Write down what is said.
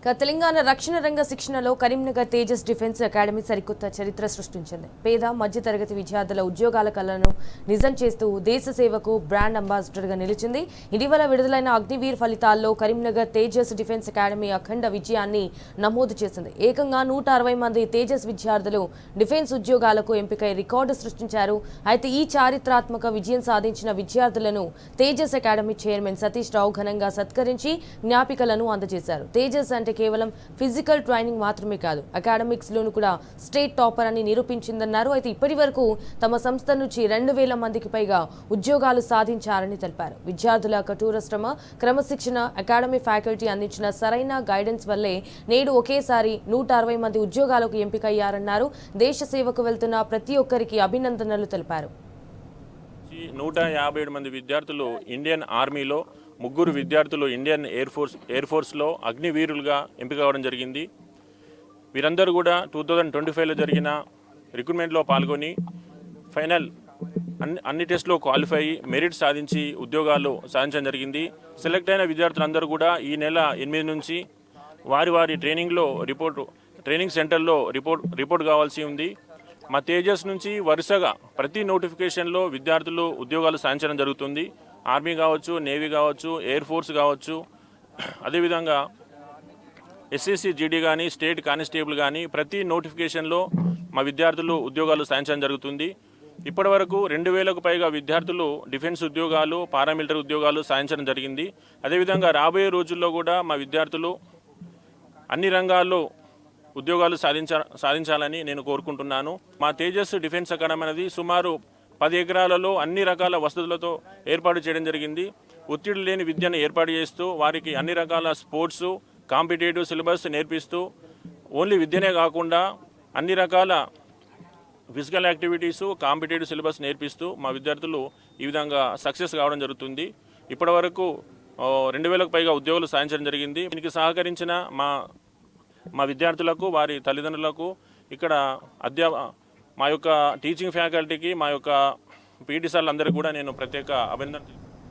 తెలంగాణ రక్షణ రంగ శిక్షణలో కరీంనగర్ తేజస్ డిఫెన్స్ అకాడమీ సరికొత్త చరిత్ర సృష్టించింది. పేద మధ్యతరగతి విద్యార్థుల ఉద్యోగాల కలను నిజం చేస్తూ దేశ సేవకు బ్రాండ్ అంబాసిడర్గా నిలిచింది. ఇటీవల విడుదలైన అగ్నివీర్ ఫలితాల్లో కరీంనగర్ తేజస్ డిఫెన్స్ అకాడమీ అఖండ విజయాన్ని నమోదు చేసింది. ఏకంగా 160 మంది తేజస్ విద్యార్థులు డిఫెన్స్ ఉద్యోగాలకు ఎంపికై రికార్డు సృష్టించారు. అయితే ఈ చారిత్రాత్మక విజయం సాధించిన విద్యార్థులను తేజస్ అకాడమీ చైర్మన్ సతీష్ రావు ఘనంగా సత్కరించి జ్ఞాపికలను అందజేశారు. తేజస్ అంటే కేవలం ఫిజికల్ ట్రైనింగ్ మాత్రమే కాదు, అకాడమిక్స్ లోను కూడా స్టేట్ టాపర్ అని నిరూపించిందన్నారు. అయితే ఇప్పటి వరకు తమ సంస్థ నుంచి 2000 మందికి పైగా ఉద్యోగాలు సాధించారని తెలిపారు. విద్యార్థుల కఠోర శ్రమ, క్రమశిక్షణ, అకాడమీ ఫ్యాకల్టీ అందించిన సరైన గైడెన్స్ వల్లే నేడు ఒకేసారి 160 మంది ఉద్యోగాలకు ఎంపికయ్యారన్నారు. దేశ సేవకు వెళ్తున్న ప్రతి ఒక్కరికి అభినందనలు తెలిపారు. 157 మంది విద్యార్థులు ఇండియన్ ఆర్మీలో, 3 విద్యార్థులు ఇండియన్ ఎయిర్ ఫోర్స్లో అగ్నివీరులుగా ఎంపిక కావడం జరిగింది. వీరందరూ కూడా 2025లో జరిగిన రిక్రూట్మెంట్లో పాల్గొని ఫైనల్ అన్ని టెస్ట్లో క్వాలిఫై అయ్యి మెరిట్ సాధించి ఉద్యోగాలు సాధించడం జరిగింది. సెలెక్ట్ అయిన విద్యార్థులందరూ కూడా ఈ నెల 8 నుంచి వారి ట్రైనింగ్ సెంటర్లో రిపోర్ట్ కావాల్సి ఉంది. మా తేజస్ నుంచి వరుసగా ప్రతి నోటిఫికేషన్లో విద్యార్థులు ఉద్యోగాలు సాధించడం జరుగుతుంది. ఆర్మీ కావచ్చు, నేవీ కావచ్చు, ఎయిర్ ఫోర్స్ కావచ్చు, అదేవిధంగా ఎస్ఎస్సి జీడీ కానీ, స్టేట్ కానిస్టేబుల్ కానీ ప్రతి నోటిఫికేషన్లో మా విద్యార్థులు ఉద్యోగాలు సాధించడం జరుగుతుంది. ఇప్పటి వరకు 2000కు పైగా విద్యార్థులు డిఫెన్స్ ఉద్యోగాలు, పారామిలిటరీ ఉద్యోగాలు సాధించడం జరిగింది. అదేవిధంగా రాబోయే రోజుల్లో కూడా మా విద్యార్థులు అన్ని రంగాల్లో ఉద్యోగాలు సాధించాలని నేను కోరుకుంటున్నాను. మా తేజస్ డిఫెన్స్ అకాడమీ అనేది సుమారు 10 ఎకరాలలో అన్ని రకాల వసతులతో ఏర్పాటు చేయడం జరిగింది. ఒత్తిడి లేని విద్యను ఏర్పాటు చేస్తూ వారికి అన్ని రకాల స్పోర్ట్స్, కాంపిటేటివ్ సిలబస్ నేర్పిస్తూ ఓన్లీ విద్యనే కాకుండా అన్ని రకాల ఫిజికల్ యాక్టివిటీసు, కాంపిటేటివ్ సిలబస్ నేర్పిస్తూ మా విద్యార్థులు ఈ విధంగా సక్సెస్ కావడం జరుగుతుంది. ఇప్పటి వరకు 2000కు పైగా ఉద్యోగాలు సాధించడం జరిగింది. దీనికి సహకరించిన మా విద్యార్థులకు, వారి తల్లిదండ్రులకు, ఇక్కడ మా యొక్క టీచింగ్ ఫ్యాకల్టీకి, మా యొక్క పీటీ సార్లందరికీ కూడా నేను ప్రత్యేక అభినందనలు